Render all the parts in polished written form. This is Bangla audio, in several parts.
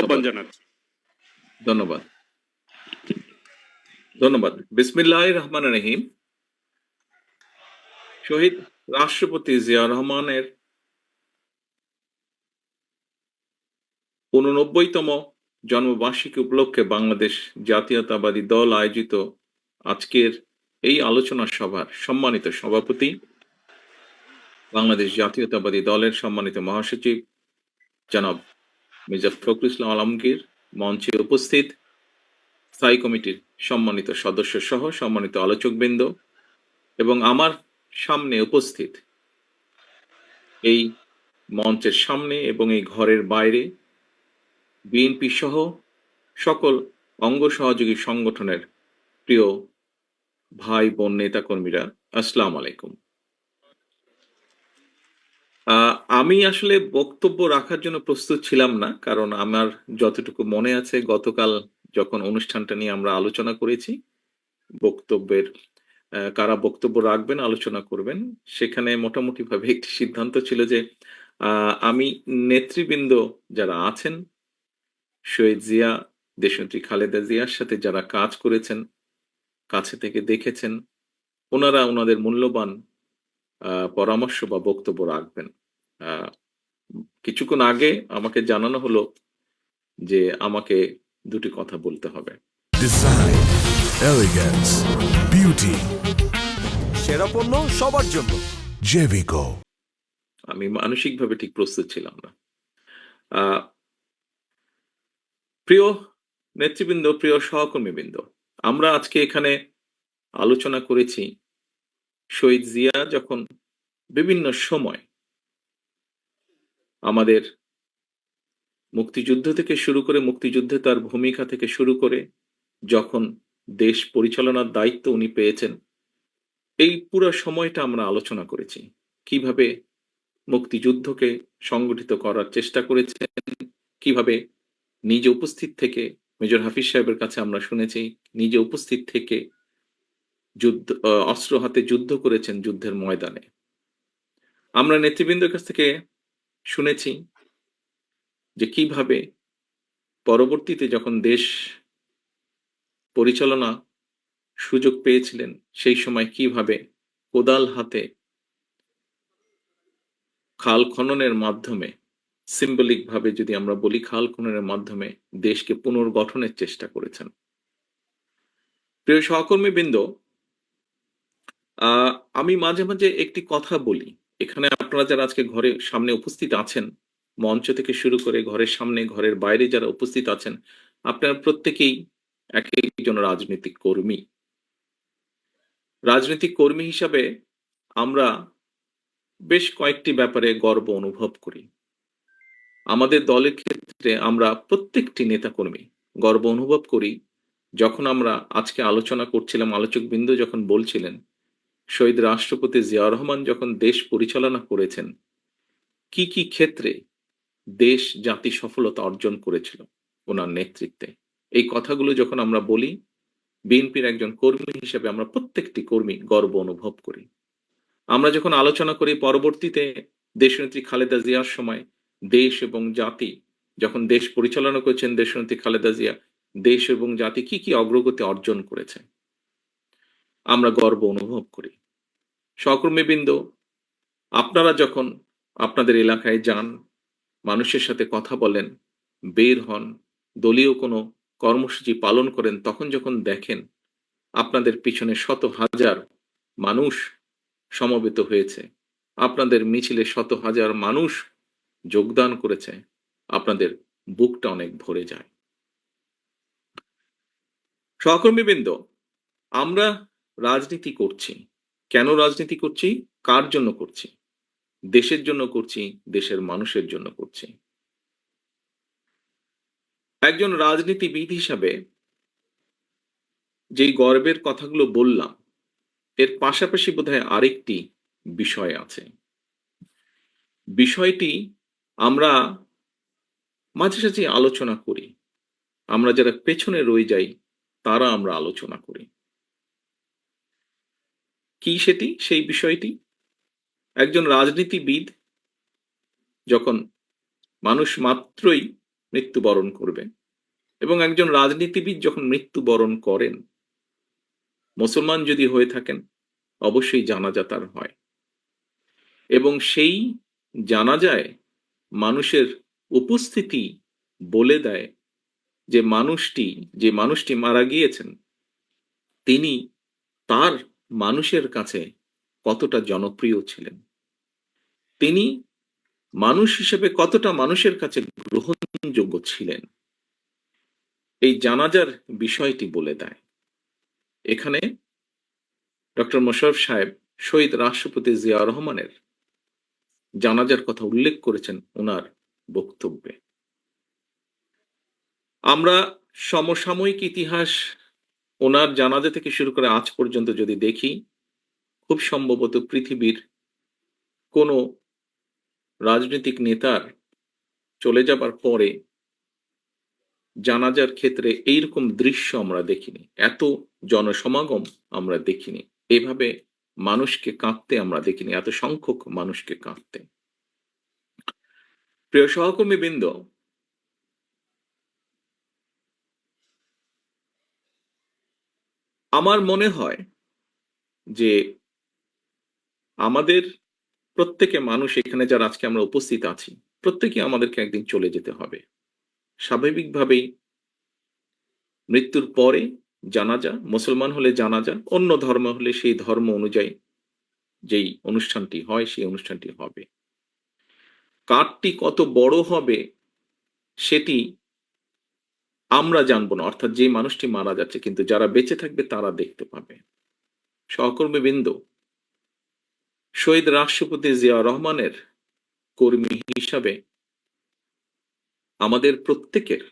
আহ্বান জানাচ্ছি। ধন্যবাদ। ধন্যবাদ। বিসমিল্লাহির রহমানির রহিম। শহীদ রাষ্ট্রপতি জিয়া রহমানের ৮৯তম জন্মবার্ষিকী উপলক্ষে বাংলাদেশ জাতীয়তাবাদী দল আয়োজিত আজকের এই আলোচনা সভার সম্মানিত সভাপতি, বাংলাদেশ জাতীয়তাবাদী দলের সম্মানিত মহাসচিব জনাব মির্জা ফখরুল ইসলাম আলমগীর, মঞ্চে উপস্থিত স্থায়ী কমিটির সম্মানিত সদস্য সহ সম্মানিত আলোচকবৃন্দ এবং আমার সামনে উপস্থিত এই মঞ্চের সামনে এবং এই ঘরের বাইরে বিএনপি সহ সকল অঙ্গ সহযোগী সংগঠনের প্রিয় ভাই বোন নেতা কর্মীরা, আসসালামু আলাইকুম। আমি আসলে বক্তব্য রাখার জন্য প্রস্তুত ছিলাম না, কারণ আমার যতটুকু মনে আছে গতকাল যখন অনুষ্ঠানটা নিয়ে আমরা আলোচনা করেছি, বক্তব্যের কারা বক্তব্য রাখবেন, আলোচনা করবেন, সেখানে মোটামুটি ভাবে একটি সিদ্ধান্ত ছিল যে আমি নেতৃবৃন্দ যারা আছেন, শহীদ জিয়া, দেশনেত্রী খালেদা জিয়ার সাথে যারা কাজ করেছেন, কাছে থেকে দেখেছেন, ওনারা ওনাদের মূল্যবান পরামর্শ বা বক্তব্য রাখবেন। কিছুক্ষণ আগে আমাকে জানানো হলো যে আমাকে দুটি কথা বলতে হবে। ডিজাইন, এলিগেন্স, বিউটি, সেরা পণ্য সবার জন্য জেভিকো। আমি মানসিকভাবে ঠিক প্রস্তুত ছিলাম না। প্রিয় নেতৃবৃন্দ, প্রিয় সহকর্মীবৃন্দ, আমরা আজকে এখানে আলোচনা করেছি শহীদ জিয়া যখন বিভিন্ন সময় আমাদের মুক্তিযুদ্ধ থেকে শুরু করে, মুক্তিযুদ্ধে তার ভূমিকা থেকে শুরু করে যখন দেশ পরিচালনার দায়িত্ব উনি পেয়েছেন, এই পুরো সময়টা আমরা আলোচনা করেছি। কিভাবে মুক্তিযুদ্ধকে সংগঠিত করার চেষ্টা করেছেন, কিভাবে নিজে উপস্থিত থেকে, মেজর হাফিজ সাহেবের কাছে আমরা শুনেছি, নিজে উপস্থিত থেকে যুদ্ধ, অস্ত্র হাতে যুদ্ধ করেছেন যুদ্ধের ময়দানে। আমরা নেতৃবৃন্দের কাছ থেকে শুনেছি যে কিভাবে পরবর্তীতে যখন দেশ পরিচালনা সুযোগ পেয়েছিলেন, সেই সময় কিভাবে কোদাল হাতে খাল খননের মাধ্যমে, সিম্বলিক ভাবে যদি আমরা বলি, খাল খননের মাধ্যমে দেশকে পুনর্গঠনের চেষ্টা করেছেন। প্রিয় সহকর্মীবৃন্দ, আমি মাঝে মাঝে একটি কথা বলি, এখানে আপনারা যারা আজকে ঘরের সামনে উপস্থিত আছেন, মঞ্চ থেকে শুরু করে ঘরের সামনে, ঘরের বাইরে যারা উপস্থিত আছেন, আপনারা প্রত্যেকেই এক একজন রাজনৈতিক কর্মী। রাজনৈতিক কর্মী হিসাবে আমরা বেশ কয়েকটি ব্যাপারে গর্ব অনুভব করি। আমাদের দলের ক্ষেত্রে আমরা প্রত্যেকটি নেতাকর্মী গর্ব অনুভব করি যখন আমরা আজকে আলোচনা করছিলাম, আলোচকবৃন্দ যখন বলছিলেন শহীদ রাষ্ট্রপতি জিয়া রহমান যখন দেশ পরিচালনা করেছেন, কি কি ক্ষেত্রে দেশ জাতি সফলতা অর্জন করেছিল ওনার নেতৃত্বে, এই কথাগুলো যখন আমরা বলি, বিএনপির একজন কর্মী হিসেবে আমরা প্রত্যেকটি কর্মী গর্ব অনুভব করি। আমরা যখন আলোচনা করি পরবর্তীতে দেশনেত্রী খালেদা জিয়ার সময় দেশ এবং জাতি, যখন দেশ পরিচালনা করেছেন দেশনেত্রী খালেদা জিয়া, দেশ এবং জাতি কি কি অগ্রগতি অর্জন করেছে, আমরা গর্ব অনুভব করি। সহকর্মীবৃন্দ, আপনারা যখন আপনাদের এলাকায় যান, মানুষের সাথে কথা বলেন, বের হন, দলীয় কোনো কর্মসূচি পালন করেন, তখন যখন দেখেন আপনাদের পিছনে শত হাজার মানুষ সমবেত হয়েছে, আপনাদের মিছিলে শত হাজার মানুষ যোগদান করেছে, আপনাদের বুকটা অনেক ভরে যায়। সহকর্মীবৃন্দ, আমরা রাজনীতি করছি, কেন রাজনীতি করছি, কার জন্য করছি? দেশের জন্য করছি, দেশের মানুষের জন্য করছি। একজন রাজনীতিবিদ হিসাবে যেই গর্বের কথাগুলো বললাম, এর পাশাপাশি বোধহয় আরেকটি বিষয় আছে। বিষয়টি আমরা মাঝে সাঝে আলোচনা করি, আমরা যারা পেছনে রয়ে যাই তারা আমরা আলোচনা করি। কি সেটি? সেই বিষয়টি, একজন রাজনীতিবিদ যখন মানুষ মাত্রই মৃত্যুবরণ করবে, এবং একজন রাজনীতিবিদ যখন মৃত্যুবরণ করেন, মুসলমান যদি হয়ে থাকেন, অবশ্যই জানাজা তার হয়, এবং সেই জানাজায় মানুষের উপস্থিতি বলে দেয় যে মানুষটি মারা গিয়েছেন, তিনি তার মানুষের কাছে কতটা জনপ্রিয় ছিলেন, তিনি মানুষ হিসেবে কতটা মানুষের কাছে গ্রহণযোগ্য ছিলেন, এই জানাজার বিষয়টি বলে দেয়। এখানে ডক্টর মোশাররফ সাহেব শহীদ রাষ্ট্রপতি জিয়া রহমানের জানাজার কথা উল্লেখ করেছেন ওনার বক্তব্যে। আমরা সমসাময়িক ইতিহাস ওনার জানাজা থেকে শুরু করে আজ পর্যন্ত যদি দেখি, খুব সম্ভবত পৃথিবীর কোনো রাজনৈতিক নেতার চলে যাবার পরে জানাজার ক্ষেত্রে এইরকম দৃশ্য আমরা দেখিনি, এত জনসমাগম আমরা দেখিনি, এভাবে মানুষকে কাঁদতে আমরা দেখিনি, এত সংখ্যক মানুষকে কাঁদতে। প্রিয় সহকর্মীবৃন্দ, আমার মনে হয় যে আমাদের প্রত্যেকে মানুষ, এখানে যারা আজকে আমরা উপস্থিত আছি, প্রত্যেকে আমাদেরকে একদিন চলে যেতে হবে। স্বাভাবিকভাবেই মৃত্যুর পরে জানাজা, মুসলমান হলে জানাজা, অন্য ধর্ম হলে সেই ধর্ম অনুযায়ী যেই অনুষ্ঠানটি হয় সেই অনুষ্ঠানটি হবে। কার্ডটি কত বড় হবে সেটি আমরা জানবো না, অর্থাৎ যে মানুষটি মারা যাচ্ছে, কিন্তু যারা বেঁচে থাকবে তারা দেখতে পাবে। সহকর্মীবৃন্দ, শহীদ রাষ্ট্রপতি জিয়া রহমানের কর্মী হিসাবে আমাদের প্রত্যেকের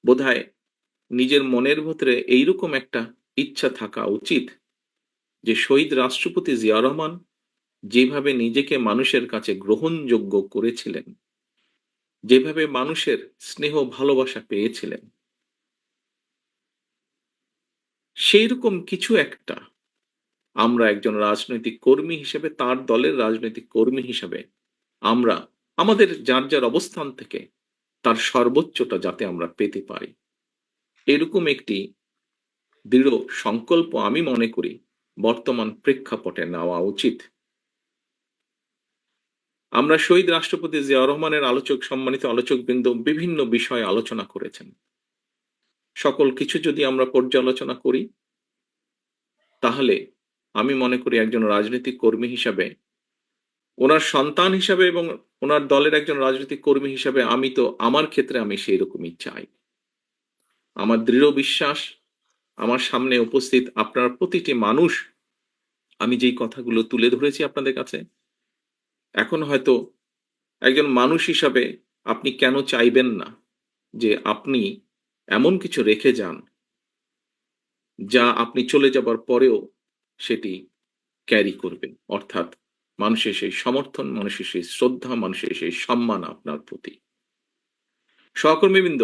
বোধহয় নিজের মনের ভেতরে এইরকম একটা ইচ্ছা থাকা উচিত যে শহীদ রাষ্ট্রপতি জিয়া রহমান যেভাবে নিজেকে মানুষের কাছে গ্রহণযোগ্য করেছিলেন, যেভাবে মানুষের স্নেহ ভালোবাসা পেয়েছিলেন, সেই রকম কিছু একটা আমরা একজন রাজনৈতিক কর্মী হিসেবে, তার দলের রাজনৈতিক কর্মী হিসেবে আমরা আমাদের যার যার অবস্থান থেকে তার সর্বোচ্চটা যাতে আমরা পেতে পারি, এরকম একটি দৃঢ় সংকল্প আমি মনে করি বর্তমান প্রেক্ষাপটে নেওয়া উচিত। আমরা শহীদ রাষ্ট্রপতি জিয়া রহমানের সম্মানিত আলোচকবৃন্দ বিভিন্ন বিষয়ে আলোচনা করেছেন। সকল কিছু যদি আমরা পর্যালোচনা করি, তাহলে আমি মনে করি একজন রাজনৈতিক কর্মী হিসাবে, ওনার সন্তান হিসাবে এবং ওনার দলের একজন রাজনৈতিক কর্মী হিসাবে আমার ক্ষেত্রে আমি সেই রকমই চাই। আমার দৃঢ় বিশ্বাস, আমার সামনে উপস্থিত আপনার প্রতিটি মানুষ, আমি যেই কথাগুলো তুলে ধরেছি আপনাদের কাছে, এখন হয়তো একজন মানুষ হিসাবে আপনি কেন চাইবেন না যে আপনি এমন কিছু রেখে যান যা আপনি চলে যাবার পরেও সেটি ক্যারি করবে, অর্থাৎ মানুষের সেই সমর্থন, মানুষের সেই শ্রদ্ধা, মানুষের সেই সম্মান আপনার প্রতি। সহকর্মীবৃন্দ,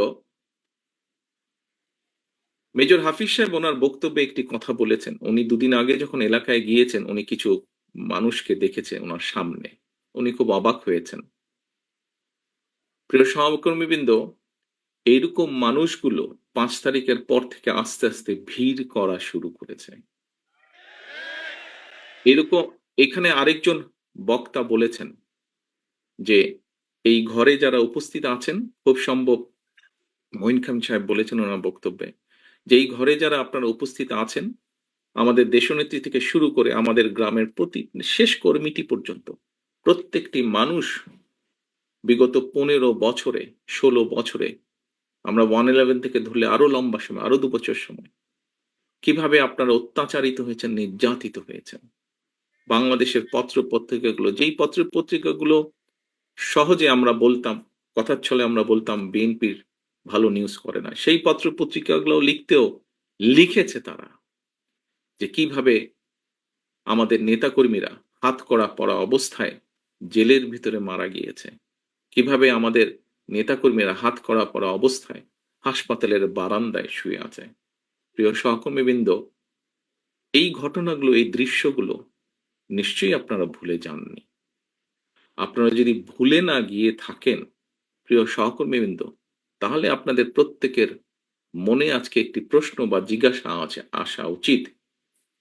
মেজর হাফিজ সাহেব ওনার বক্তব্যে একটি কথা বলেছেন। উনি দুদিন আগে যখন এলাকায় গিয়েছেন, উনি কিছু মানুষকে দেখেছেন ওনার সামনে, উনি খুব অবাক হয়েছেন। প্রিয় সহকর্মীবৃন্দ, এইরকম মানুষগুলো 5 তারিখের পর থেকে আস্তে আস্তে ভিড় করা শুরু করেছে। এরকম এখানে আরেকজন বক্তা বলেছেন যে এই ঘরে যারা উপস্থিত আছেন, খুব সম্ভব মঈন খান সাহেব বলেছেন ওনার বক্তব্যে, যে এই ঘরে যারা আপনারা উপস্থিত আছেন, আমাদের দেশনেত্রী থেকে শুরু করে আমাদের গ্রামের প্রতি শেষ কর্মীটি পর্যন্ত, প্রত্যেকটি মানুষ বিগত 15 বছরে, 16 বছরে, আমরা 111 থেকে ধরলে আরো লম্বা সময়, আরো 2 বছর সময়, কিভাবে আপনারা অত্যাচারিত হয়েছেন, নির্যাতিত হয়েছেন। বাংলাদেশের পত্র পত্রিকাগুলো, যেই পত্র পত্রিকাগুলো সহজে আমরা বলতাম, কথার ছলে আমরা বলতাম বিএনপির ভালো নিউজ করে না, সেই পত্র পত্রিকাগুলো লিখেছে তারা যে কিভাবে আমাদের নেতাকর্মীরা হাতকড়া পরা অবস্থায় জেলের ভিতরে মারা গিয়েছে, কিভাবে আমাদের নেতাকর্মীরা হাতকড়া পরা অবস্থায় হাসপাতালের বারান্দায় শুয়ে আছে। প্রিয় সহকর্মীবৃন্দ, এই ঘটনাগুলো, এই দৃশ্যগুলো নিশ্চয়ই আপনারা ভুলে যাননি। আপনারা যদি ভুলে না গিয়ে থাকেন, প্রিয় সহকর্মীবৃন্দ, তাহলে আপনাদের প্রত্যেকের মনে আজকে একটি প্রশ্ন বা জিজ্ঞাসা আসা উচিত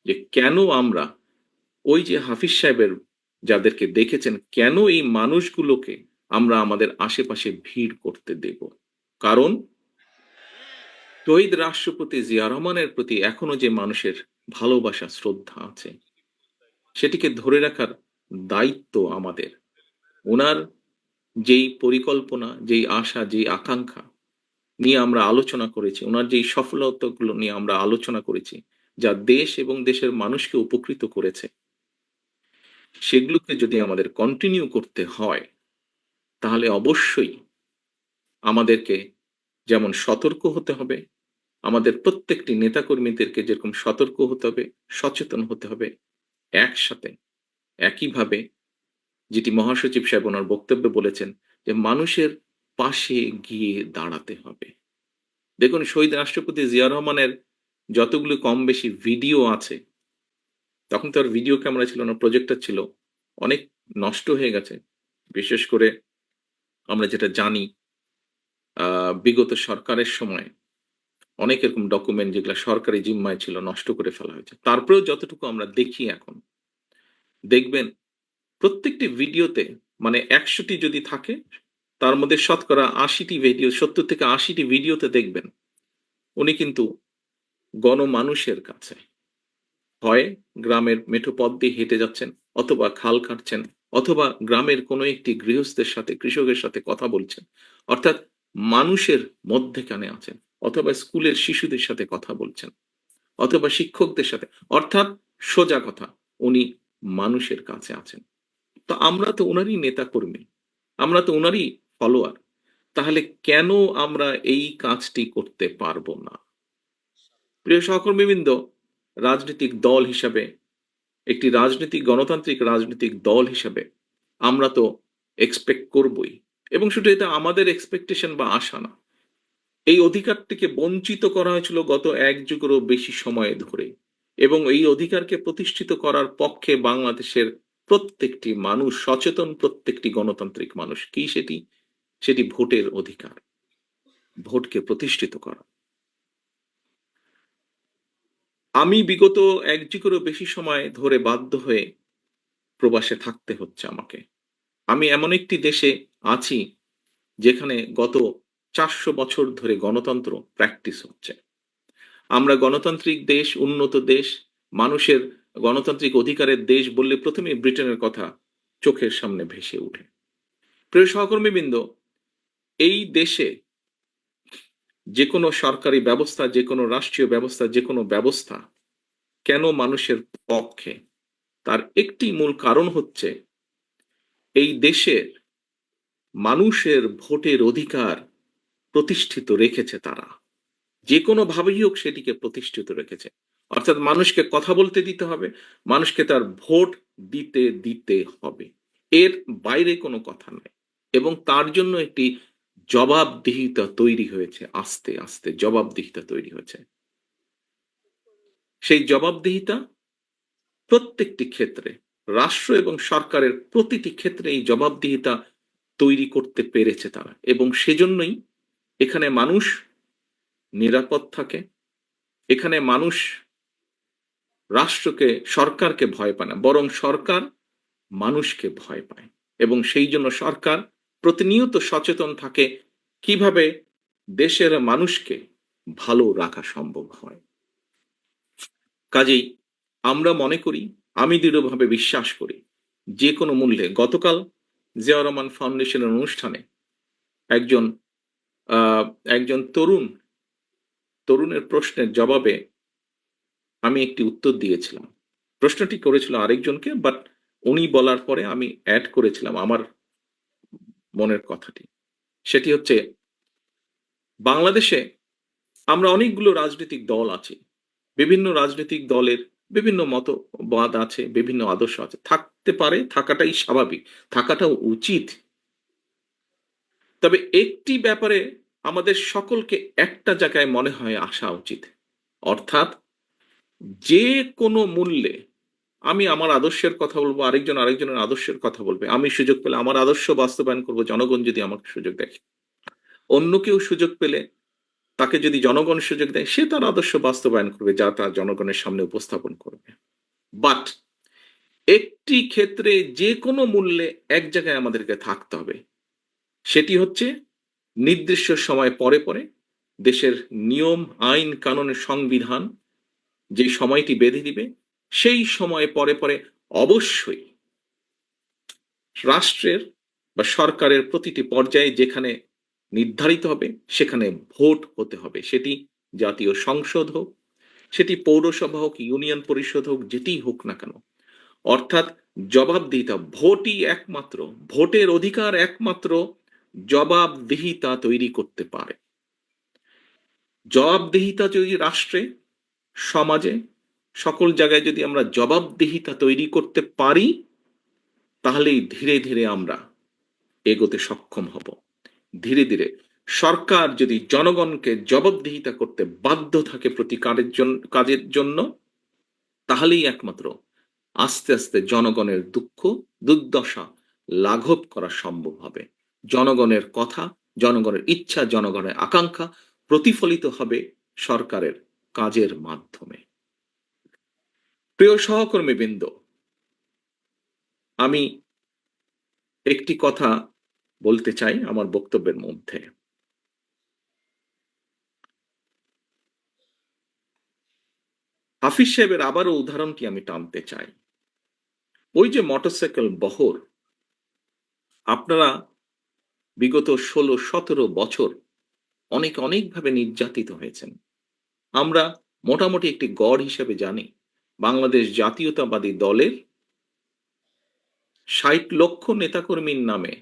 যে কেন আমরা ওই যে হাফিজ সাহেবের যাদেরকে দেখেছেন, কেন এই মানুষগুলোকে আমরা আমাদের আশেপাশে ভিড় করতে দেব? কারণ শহীদ রাষ্ট্রপতি জিয়া রহমানের প্রতি এখনো যে মানুষের ভালোবাসা, শ্রদ্ধা আছে, সেটিকে ধরে রাখার দায়িত্ব আমাদের। ওনার যেই পরিকল্পনা, যেই আশা, যেই আকাঙ্ক্ষা নিয়ে আমরা আলোচনা করেছি, ওনার যেই সফলতাগুলো নিয়ে আমরা আলোচনা করেছি, যা দেশ এবং দেশের মানুষকে উপকৃত করেছে, সেগুলোকে যদি আমাদের কন্টিনিউ করতে হয়, তাহলে অবশ্যই আমাদেরকে যেমন সতর্ক হতে হবে, আমাদের প্রত্যেকটি নেতাকর্মীদেরকে যেরকম সতর্ক হতে হবে, সচেতন হতে হবে, একসাথে একইভাবে যেটি মহাসচিব সাহেব ওনার বক্তব্যে বলেছেন যে মানুষের পাশে গিয়ে দাঁড়াতে হবে। দেখুন, শহীদ রাষ্ট্রপতি জিয়া রহমানের যতগুলো কম বেশি ভিডিও আছে, তখন তো আর ভিডিও ক্যামেরা ছিল না, প্রজেক্টর ছিল, অনেক নষ্ট হয়ে গেছে। বিশেষ করে আমরা যেটা জানি, বিগত সরকারের সময় অনেক এরকম ডকুমেন্ট যেগুলো সরকারি জিম্মায় ছিল নষ্ট করে ফেলা হয়েছে। তারপরেও যতটুকু আমরা দেখি এখন, দেখবেন প্রত্যেকটি ভিডিওতে মানে ১০০টি যদি থাকে, তার মধ্যে শতকরা ৮০টি ভিডিও, ৭০ থেকে ৮০টি ভিডিওতে দেখবেন উনি কিন্তু গণমানুষের কাছে হয় গ্রামের মেঠো পথ দিয়ে হেঁটে যাচ্ছেন, অথবা খাল কাটছেন, অথবা গ্রামের কোনো একটি গৃহস্থের সাথে, কৃষকের সাথে কথা বলছেন, অর্থাৎ মানুষের মধ্যেখানে আছেন, অথবা স্কুলের শিশুদের সাথে কথা বলছেন, অথবা শিক্ষকদের সাথে, অর্থাৎ সোজা কথা, উনি মানুষের কাছে আছেন। তো আমরা তো ওনারই নেতা কর্মী, আমরা তো ওনারই ফলোয়ার, তাহলে কেন আমরা এই কাজটি করতে পারবো না? প্রিয় সহকর্মীবৃন্দ, রাজনৈতিক দল হিসাবে, একটি রাজনৈতিক গণতান্ত্রিক রাজনৈতিক দল হিসাবে আমরা তো এক্সপেক্ট করবই, এবং শুধু এটা আমাদের এক্সপেকটেশন বা আশা না, এই অধিকারটিকে বঞ্চিত করা হয়েছিল গত ১ যুগেরও বেশি সময় ধরে, এবং এই অধিকারকে প্রতিষ্ঠিত করার পক্ষে বাংলাদেশের প্রত্যেকটি মানুষ সচেতন, প্রত্যেকটি গণতান্ত্রিক মানুষ। কি সেটি? সেটি ভোটের অধিকার, ভোটকে প্রতিষ্ঠিত করা। আমি বিগত ১ যুগেরও বেশি সময় ধরে বাধ্য হয়ে প্রবাসে থাকতে হচ্ছে আমাকে। আমি এমন একটি দেশে আছি যেখানে গত ৪০০ বছর ধরে গণতন্ত্র প্র্যাকটিস হচ্ছে। আমরা গণতান্ত্রিক দেশ, উন্নত দেশ, মানুষের গণতান্ত্রিক অধিকারের দেশ বললে প্রথমেই ব্রিটেনের কথা চোখের সামনে ভেসে ওঠে। প্রিয় সহকর্মীবৃন্দ, এই দেশে যেকোনো সরকারি ব্যবস্থা, যেকোনো রাষ্ট্রীয় ব্যবস্থা, যেকোনো ব্যবস্থা কেন মানুষের পক্ষে, তার একটি মূল কারণ হচ্ছে এই দেশের মানুষের ভোটের অধিকার প্রতিষ্ঠিত রেখেছে তারা। যে কোনো ভাবেই হোক সেটিকে প্রতিষ্ঠিত রেখেছে। অর্থাৎ মানুষকে কথা বলতে দিতে হবে, মানুষকে তার ভোট দিতে দিতে হবে। এর বাইরে কোনো কথা নাই। এবং তার জন্য একটি জবাবদিহিতা তৈরি হয়েছে, আস্তে আস্তে জবাবদিহিতা তৈরি হয়েছে। সেই জবাবদিহিতা প্রত্যেকটি ক্ষেত্রে, রাষ্ট্র এবং সরকারের প্রতিটি ক্ষেত্রে এই জবাবদিহিতা তৈরি করতে পেরেছে তারা, এবং সেজন্যই এখানে মানুষ নিরাপদ থাকে, এখানে মানুষ রাষ্ট্রকে, সরকারকে ভয় পায় না, বরং সরকার মানুষকে ভয় পায়, এবং সেই জন্য সরকার প্রতিনিয়ত সচেতন থাকে কিভাবে দেশের মানুষকে ভালো রাখা সম্ভব হয়। কাজেই আমরা মনে করি, আমি দৃঢ়ভাবে বিশ্বাস করি, যে কোনো মূল্যে, গতকাল জিয়া রহমান ফাউন্ডেশনের অনুষ্ঠানে একজন একজন তরুণের প্রশ্নের জবাবে আমি একটি উত্তর দিয়েছিলাম। প্রশ্নটি করেছিল আরেকজনকে, বাট উনি বলার পরে আমি অ্যাড করেছিলাম আমার মনের কথাটি। সেটি হচ্ছে, বাংলাদেশে আমরা অনেকগুলো রাজনৈতিক দল আছি, বিভিন্ন রাজনৈতিক দলের বিভিন্ন মতবাদ আছে, বিভিন্ন আদর্শ আছে, থাকতে পারে, থাকাটাই স্বাভাবিক, থাকাটাও উচিত। তবে একটি ব্যাপারে আমাদের সকলকে একটা জায়গায় মনে হয় আসা উচিত, অর্থাৎ যে কোনো মূল্যে আমি আমার আদর্শের কথা বলবো, আরেকজনের আদর্শের কথা বলবে, আমি সুযোগ পেলে আমার আদর্শ বাস্তবায়ন করব, জনগণ যদি আমাকে সুযোগ দেয়। অন্য কেউ সুযোগ পেলে তাকে যদি জনগণ সুযোগ দেয়, সে তার আদর্শ বাস্তবায়ন করবে, যা তার জনগণের সামনে উপস্থাপন করবে। বাট একটি ক্ষেত্রে যে কোনো মূল্যে এক জায়গায় আমাদেরকে থাকতে হবে, সেটি হচ্ছে নির্দিষ্ট সময় পরে পরে দেশের নিয়ম, আইন, কানুনের, সংবিধান যে সময়টি বেঁধে দিবে, সেই সময় পরে পরে অবশ্যই রাষ্ট্রের বা সরকারের প্রতিটি পর্যায়ে যেখানে নির্ধারিত হবে সেখানে ভোট হতে হবে। সেটি জাতীয় সংসদ হোক, সেটি পৌরসভা হোক, ইউনিয়ন পরিষদ হোক, যেটিই হোক না কেন। অর্থাৎ জবাবদিহিতা, ভোটই একমাত্র, ভোটের অধিকার একমাত্র জবাবদিহিতা তৈরি করতে পারে। জবাবদিহিতা যদি রাষ্ট্রে, সমাজে, সকল জায়গায় যদি আমরা জবাবদিহিতা তৈরি করতে পারি, তাহলেই ধীরে ধীরে আমরা এগোতে সক্ষম হব। ধীরে ধীরে সরকার যদি জনগণকে জবাবদিহিতা করতে বাধ্য থাকে প্রতি কাজের জন্য, তাহলেই একমাত্র আস্তে আস্তে জনগণের দুঃখ দুর্দশা লাঘব করা সম্ভব হবে। জনগণের কথা, জনগণের ইচ্ছা, জনগণের আকাঙ্ক্ষা প্রতিফলিত হবে সরকারের কাজের মাধ্যমে। প্রিয় সহকর্মীবৃন্দ, আমি একটি কথা বলতে চাই আমার বক্তব্যের মধ্যে। হাফিজ সাহেবের আবারও উদাহরণটি আমি টানতে চাই। ওই যে মোটরসাইকেল বহর, আপনারা বিগত 16-17 বছর অনেকভাবে নির্যাতিত হয়েছেন। আমরা মোটামুটি একটি গড় হিসেবে জানি, বাংলাদেশ জাতীয়তাবাদী দলের 60 লক্ষ নেতাকর্মীর নামে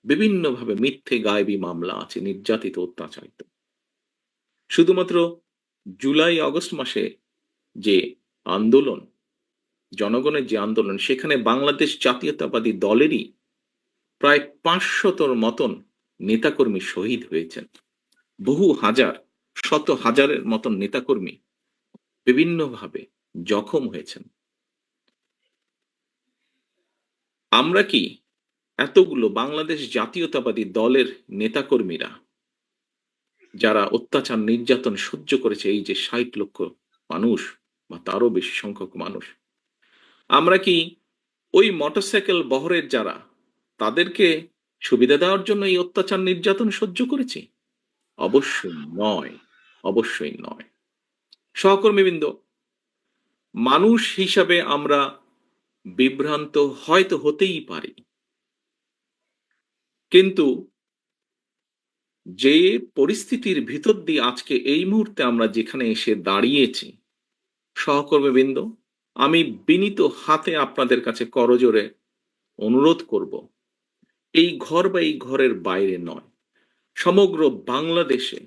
বিভিন্নভাবে মিথ্যে গায়েবী মামলা আছে, নির্যাতিত, অত্যাচারিত। শুধুমাত্র জুলাই আগস্ট মাসে যে আন্দোলন, জনগণের যে আন্দোলন, সেখানে বাংলাদেশ জাতীয়তাবাদী দলেরই প্রায় 500-র মতন নেতাকর্মী শহীদ হয়েছেন। বহু হাজার, শত হাজারের মতন নেতাকর্মী বিভিন্নভাবে জখম হয়েছেন। আমরা কি এতগুলো বাংলাদেশ জাতীয়তাবাদী দলের নেতাকর্মীরা যারা অত্যাচার নির্যাতন সহ্য করেছে, এই যে 60 লক্ষ মানুষ বা তারও বেশি সংখ্যক মানুষ, আমরা কি ওই মোটরসাইকেল বহরের যারা, তাদেরকে সুবিধা দেওয়ার জন্য এই অত্যাচার নির্যাতন সহ্য করেছি? অবশ্যই নয়, অবশ্যই নয়। সহকর্মীবৃন্দ, মানুষ হিসাবে আমরা বিভ্রান্ত হয়তো হতেই পারি, কিন্তু যে পরিস্থিতির ভিতর দিয়ে আজকে এই মুহূর্তে আমরা যেখানে এসে দাঁড়িয়েছি, সহকর্মীবৃন্দ, আমি বিনীত হাতে আপনাদের কাছে করজোড়ে অনুরোধ করব, এই ঘর বা এই ঘরের বাইরে নয়, সমগ্র বাংলাদেশে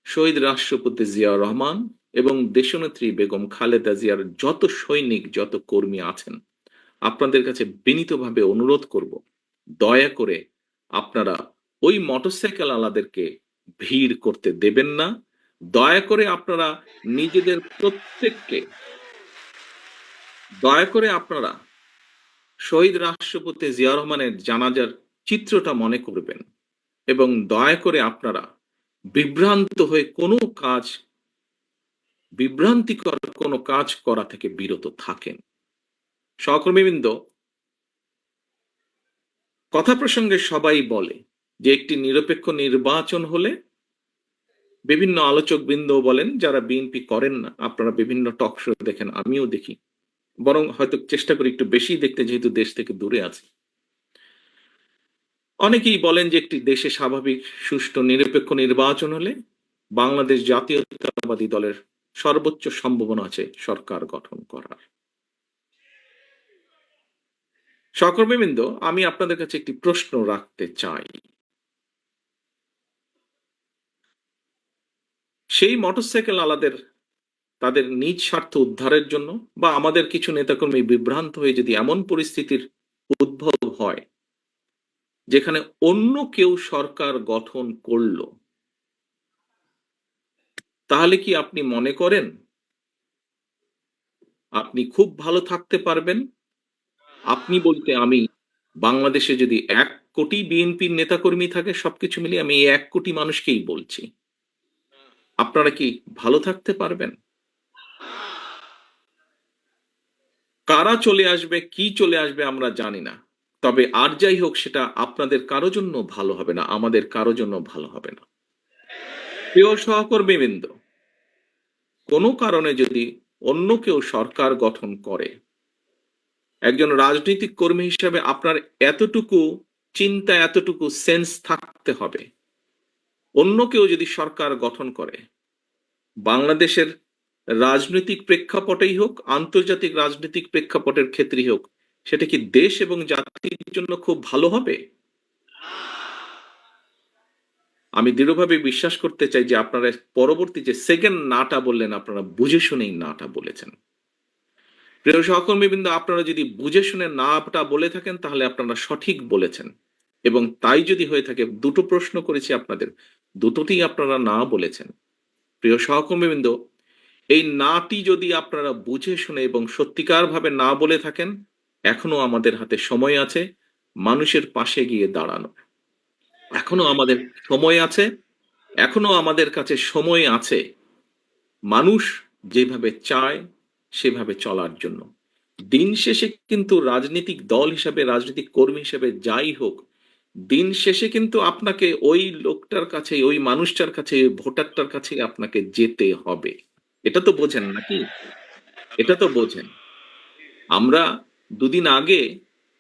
শহীদ রাষ্ট্রপতি জিয়াউর রহমান এবং দেশনেত্রী বেগম খালেদা জিয়ার যত সৈনিক, যত কর্মী আছেন, আপনাদের কাছে বিনীতভাবে অনুরোধ করব, দয়া করে আপনারা ওই মোটরসাইকেল আলাদেরকে ভিড় করতে দেবেন না। দয়া করে আপনারা নিজেদের প্রত্যেককে, দয়া করে আপনারা শহীদ রাষ্ট্রপতি জিয়া রহমানের জানাজার চিত্রটা মনে করবেন এবং দয়া করে আপনারা বিভ্রান্ত হয়ে কোনো কাজ, বিভ্রান্তিকর কোনো কাজ করা থেকে বিরত থাকেন। সহকর্মীবৃন্দ, কথা প্রসঙ্গে সবাই বলে যে একটি নিরপেক্ষ নির্বাচন হলে, বিভিন্ন আলোচক বৃন্দ বলেন যারা বিএনপি করেন না, আপনারা বিভিন্ন টক শো দেখেন, আমিও দেখি, বরং হয়তো চেষ্টা করি একটু বেশি দেখতে, যেহেতু দেশ থেকে দূরে আছে। অনেকেই বলেন যে একটি দেশে স্বাভাবিক, সুষ্ঠু, নিরপেক্ষ নির্বাচন হলে বাংলাদেশ জাতীয়তাবাদী দলের সর্বোচ্চ সম্ভাবনা আছে সরকার গঠন করার। সহকর্মীবৃন্দ, আমি আপনাদের কাছে একটি প্রশ্ন রাখতে চাই। সেই মোটরসাইকেল আলাদের তাদের নিজ স্বার্থ উদ্ধারের জন্য বা আমাদের কিছু নেতাকর্মী বিভ্রান্ত হয়ে যদি এমন পরিস্থিতির উদ্ভব হয় যেখানে অন্য কেউ সরকার গঠন করলো, তাহলে কি আপনি মনে করেন আপনি খুব ভালো থাকতে পারবেন? আপনি বলতে আমি বাংলাদেশে যদি 1 কোটি বিএনপির নেতাকর্মী থাকে, সবকিছু মিলিয়ে আমি এই 1 কোটি মানুষকেই বলছি, আপনারা কি ভালো থাকতে পারবেন? কারা চলে আসবে, কি চলে আসবে আমরা জানি না। তবে আর যাই হোক, সেটা আপনাদের কারো জন্য ভালো হবে না, আমাদের কারো জন্য ভালো হবে না। প্রিয় সহকর্মীবৃন্দ, কোনো কারণে যদি অন্য কেউ সরকার গঠন করে, একজন রাজনৈতিক কর্মী হিসেবে আপনার এতটুকু চিন্তা, এতটুকু সেন্স থাকতে হবে, অন্য কেউ যদি সরকার গঠন করে, বাংলাদেশের রাজনৈতিক প্রেক্ষাপটেই হোক, আন্তর্জাতিক রাজনৈতিক প্রেক্ষাপটের ক্ষেত্রেই হোক, সেটা কি দেশ এবং জাতির জন্য খুব ভালো হবে? আমি দৃঢ়ভাবে বিশ্বাস করতে চাই যে আপনারা পরবর্তী যে সেকেন্ড নাটা বললেন, আপনারা বুঝে শুনেই নাটা বলেছেন। প্রিয় সহকর্মীবৃন্দ, আপনারা যদি বুঝে শুনে নাটা বলে থাকেন, তাহলে আপনারা সঠিক বলেছেন। এবং তাই যদি হয়ে থাকে, দুটো প্রশ্ন করেছি আপনাদের, দুটোতেই আপনারা না বলেছেন। প্রিয় সহকর্মীবৃন্দ, এই নাটি যদি আপনারা বুঝে শুনে এবং সত্যিকার ভাবে না বলে থাকেন, এখনো আমাদের হাতে সময় আছে মানুষের পাশে গিয়ে দাঁড়ানো। এখনো আমাদের সময় আছে, এখনো আমাদের কাছে সময় আছে মানুষ যেভাবে চায় সেভাবে চলার জন্য। দিন শেষে কিন্তু রাজনৈতিক দল হিসাবে, রাজনৈতিক কর্মী হিসেবে যাই হোক, দিন শেষে কিন্তু আপনাকে ওই লোকটার কাছে, ওই মানুষটার কাছে, ওই ভোটারটার কাছে আপনাকে যেতে হবে। এটা তো বোঝেন নাকি? এটা তো বোঝেন। আমরা দুদিন আগে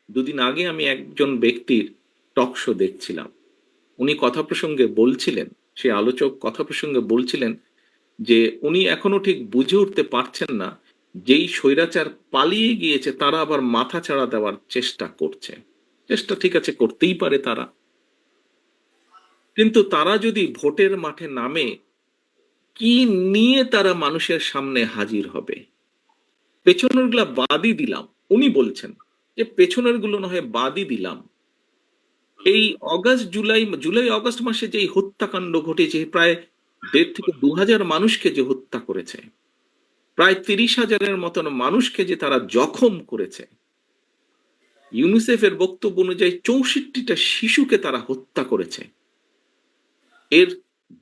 দুদিন আগে আমি একজন ব্যক্তির টক শো দেখছিলাম। উনি কথা প্রসঙ্গে বলছিলেন, সেই আলোচক কথা প্রসঙ্গে বলছিলেন যে উনি এখনো ঠিক বুঝে উঠতে পারছেন না, যেই স্বৈরাচার পালিয়ে গিয়েছে তারা আবার মাথাচাড়া দেওয়ার চেষ্টা করছে। চেষ্টা ঠিক আছে, করতেই পারে তারা, কিন্তু তারা যদি ভোটের মাঠে নামে, কি নিয়ে তারা মানুষের সামনে হাজির হবে? পেছনের গুলা বাদই দিলাম, উনি বলছেন যে পেছনের গুলো না হয় বাদই দিলাম, এই অগাস্ট জুলাই জুলাই অগাস্ট মাসে যে হত্যাকাণ্ড ঘটেছে, প্রায় 1.5 থেকে 2,000 মানুষকে যে হত্যা করেছে, প্রায় 30,000-এর মতন মানুষকে যে তারা জখম করেছে, ইউনিসেফের বক্তব্য অনুযায়ী 64টা শিশুকে তারা হত্যা করেছে, এর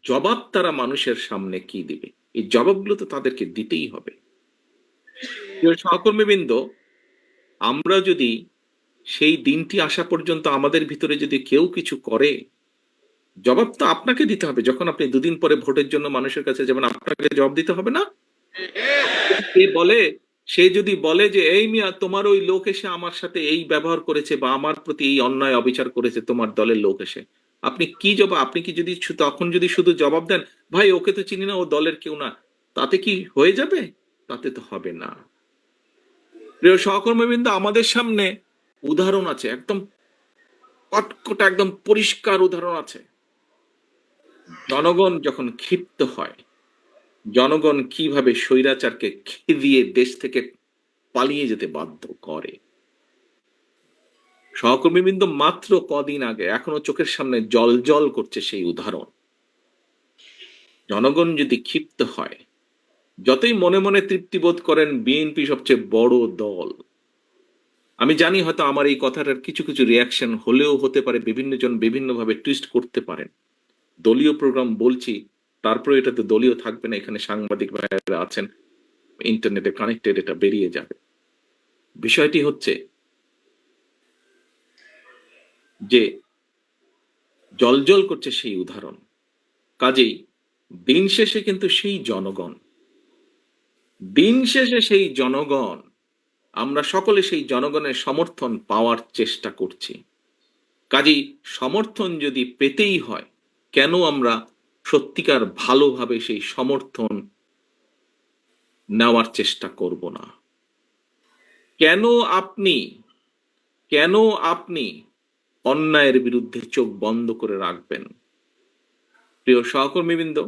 জবাব তারা মানুষের সামনে কি দিবে? এই জবাবগুলো তো তাদেরকে দিতেই হবে। প্রিয় সহকর্মীবৃন্দ, আমরা যদি সেই দিনটি আসা পর্যন্ত আমাদের ভিতরে যদি কেউ কিছু করে, জবাব তো আপনাকে দিতে হবে। যখন আপনি দুদিন পরে ভোটের জন্য মানুষের কাছে যাবেন, আপনাকে জবাব দিতে হবে না? সে বলে, সে যদি বলে যে এই মিয়া, তোমার ওই লোক এসে আমার সাথে এই ব্যবহার করেছে বা আমার প্রতি এই অন্যায় অবিচার করেছে, তোমার দলের লোক এসে, আপনি কি জবাব, আপনি কি যদি তখন যদি শুধু জবাব দেন, ভাই ওকে তো চিনি না, ও দলের কেউ না, তাতে কি হয়ে যাবে? তাতে তো হবে না। প্রিয় সহকর্মীবৃন্দ, আমাদের সামনে উদাহরণ আছে, একদম কটকটা, একদম পরিষ্কার উদাহরণ আছে। জনগণ যখন ক্ষিপ্ত হয়, জনগণ কিভাবে স্বৈরাচারকে খেদিয়ে দেশ থেকে পালিয়ে যেতে বাধ্য করে। সহকর্মীবৃন্দ, মাত্র কদিন আগে, এখনো চোখের সামনে জল করছে সেই উদাহরণ। জনগণ যদি ক্ষিপ্ত হয়, যতই মনে মনে তৃপ্তি বোধ করেন বিএনপি সবচেয়ে বড় দল, আমি জানি হয়তো আমার এই কথাটার কিছু কিছু রিয়াকশন হলেও হতে পারে, বিভিন্ন জন বিভিন্ন ভাবে টুইস্ট করতে পারেন। দলীয় প্রোগ্রাম বলছি, তারপরে এটাতে দলীয় থাকবে না, এখানে সাংবাদিক ভাইয়েরা আছেন, ইন্টারনেটে কানেক্টেড, এটা বেরিয়ে যাবে। বিষয়টি হচ্ছে যে জল করছে সেই উদাহরণ। কাজেই দিন শেষে কিন্তু সেই জনগণ, দিন শেষে সেই জনগণ, আমরা সকলে সেই জনগণের সমর্থন পাওয়ার চেষ্টা করছি। কাজেই সমর্থন যদি পেতেই হয়, কেন আমরা সত্যিকার ভালোভাবে সেই সমর্থন নেওয়ার চেষ্টা করব না? কেন আপনি কেন আপনি অন্যায়ের বিরুদ্ধে চোখ বন্ধ করে রাখবেন? প্রিয় সহকর্মীবৃন্দ,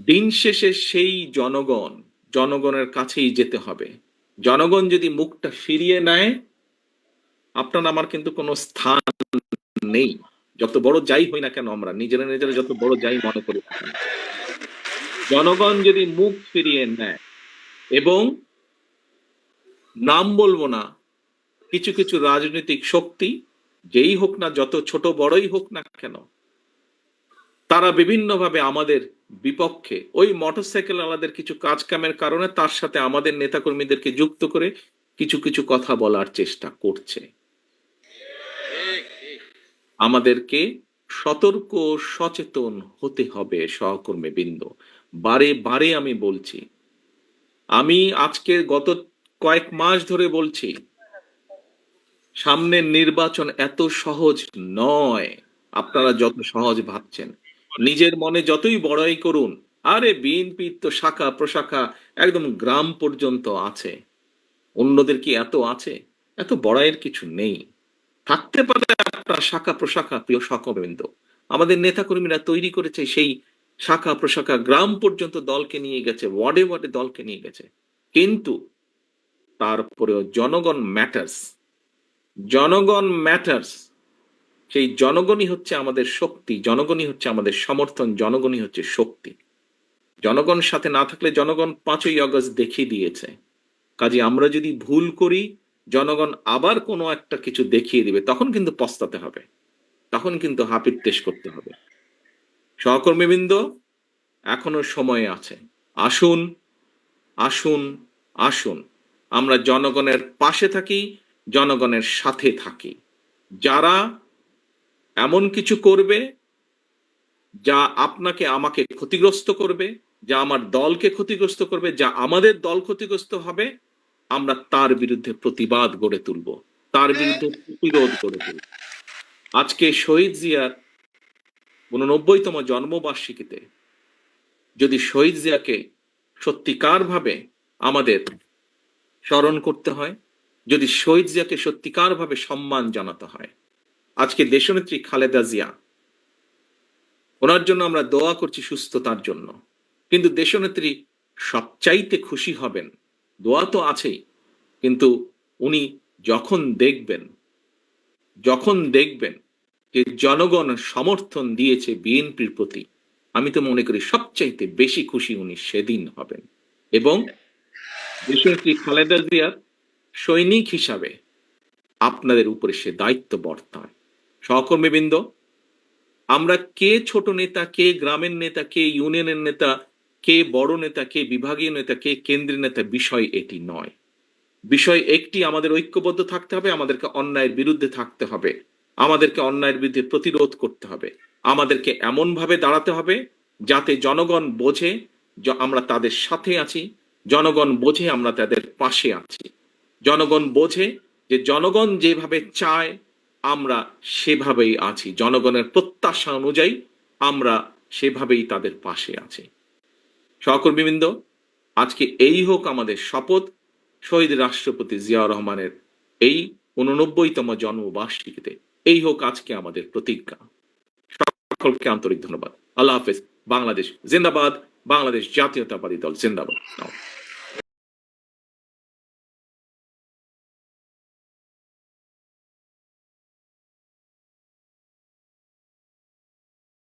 দিন শেষে সেই জনগণের কাছেই যেতে হবে। জনগণ যদি মুখটা ফিরিয়ে নেয়, আপনার আমার কিন্তু কোনো স্থান নেই। যত বড় যাই হই না কেন, আমরা নিজেরা যত বড় যাই মনে করি না কেন, জনগণ যদি মুখ ফিরিয়ে নেয়, এবং নাম বলবো না, কিছু কিছু রাজনৈতিক শক্তি, যেই হোক না, যত ছোট বড়ই হোক না কেন, তারা বিভিন্নভাবে আমাদের বিপক্ষে, ওই মোটরসাইকেল আলাদের কিছু কাজ কামের কারণে তার সাথে আমাদের নেতাকর্মীদেরকে যুক্ত করে কিছু কিছু কথা বলার চেষ্টা করছে। আমাদেরকে সতর্ক সচেতন হতে হবে সহকর্মীবৃন্দ। বারে বারে আমি বলছি, আমি আজকে গত কয়েক মাস ধরে বলছি, সামনের নির্বাচন এত সহজ নয় আপনারা যত সহজ ভাবছেন। নিজের মনে যতই বড়াই করুন, আরে বিএনপির তো শাখা প্রশাখা একদম গ্রাম পর্যন্ত আছে, অন্যদের কি এত আছে? এত বড়াইয়ের কিছু নেই। থাকতে পারে আপনার শাখা প্রশাখা, প্রিয় সহকর্মীবৃন্দ, আমাদের নেতাকর্মীরা তৈরি করেছে সেই শাখা প্রশাখা, গ্রাম পর্যন্ত দলকে নিয়ে গেছে, ওয়ার্ডে ওয়ার্ডে দলকে নিয়ে গেছে, কিন্তু তারপরেও জনগণ ম্যাটার্স। জনগণ ম্যাটার্স। সেই জনগণই হচ্ছে আমাদের শক্তি, জনগণই হচ্ছে আমাদের সমর্থন, জনগণই হচ্ছে শক্তি। জনগণ সাথে না থাকলে, জনগণ 5ই আগস্ট দেখিয়ে দিয়েছে, কাজে আমরা যদি ভুল করি, জনগণ আবার কোনো একটা কিছু দেখিয়ে দিবে, তখন কিন্তু পস্তাতে হবে, তখন কিন্তু হাপিত্তেশ করতে হবে। সহকর্মীবৃন্দ, এখনো সময় আছে। আসুন আসুন আসুন, আমরা জনগণের পাশে থাকি, জনগণের সাথে থাকি। যারা এমন কিছু করবে যা আপনাকে আমাকে ক্ষতিগ্রস্ত করবে, যা আমার দলকে ক্ষতিগ্রস্ত করবে, যা আমাদের দল ক্ষতিগ্রস্ত হবে, আমরা তার বিরুদ্ধে প্রতিবাদ গড়ে তুলব, তার বিরুদ্ধে প্রতিরোধ গড়ে তুলব। আজকে শহীদ জিয়ার 89তম জন্মবার্ষিকীতে যদি শহীদ জিয়াকে সত্যিকার ভাবে আমাদের স্মরণ করতে হয়, যদি শহীদ জিয়াকে সত্যিকার ভাবে সম্মান জানাতে হয়, আজকে দেশনেত্রী খালেদা জিয়া, ওনার জন্য আমরা দোয়া করছি সুস্থতার জন্য, কিন্তু দেশনেত্রী সবচাইতে খুশি হবেন, দোয়া তো আছেই, কিন্তু উনি যখন দেখবেন যে জনগণ সমর্থন দিয়েছে বিএনপির প্রতি, আমি তো মনে করি সবচাইতে বেশি খুশি উনি সেদিন হবেন। এবং দেশনেত্রী খালেদা জিয়ার সৈনিক হিসাবে আপনাদের উপরে সে দায়িত্ব বর্তায়। সহকর্মীবৃন্দ, আমরা কে ছোট নেতা, কে গ্রামের নেতা, কে ইউনিয়নের নেতা, কে বড় নেতা, কে বিভাগীয় নেতা, কে কেন্দ্রীয় নেতা, বিষয় এটি নয়। বিষয় একটি, আমাদের ঐক্যবদ্ধ থাকতে হবে, আমাদেরকে অন্যায়ের বিরুদ্ধে থাকতে হবে, আমাদেরকে অন্যায়ের বিরুদ্ধে প্রতিরোধ করতে হবে, আমাদেরকে এমন ভাবে দাঁড়াতে হবে যাতে জনগণ বোঝে যে আমরা তাদের সাথে আছি, জনগণ বোঝে আমরা তাদের পাশে আছি, জনগণ বোঝে যে জনগণ যেভাবে চায় আমরা সেভাবেই আছি, জনগণের প্রত্যাশা অনুযায়ী আমরা সেভাবেই তাদের পাশে আছি। সহকর্মীবৃন্দ, আজকে এই হোক আমাদের শপথ, শহীদ রাষ্ট্রপতি জিয়াউর রহমানের এই 89তম জন্মবার্ষিকীতে এই হোক আজকে আমাদের প্রতিজ্ঞা। সকলকে আন্তরিক ধন্যবাদ। আল্লাহ হাফেজ। বাংলাদেশ জিন্দাবাদ। বাংলাদেশ জাতীয়তাবাদী দল জিন্দাবাদ।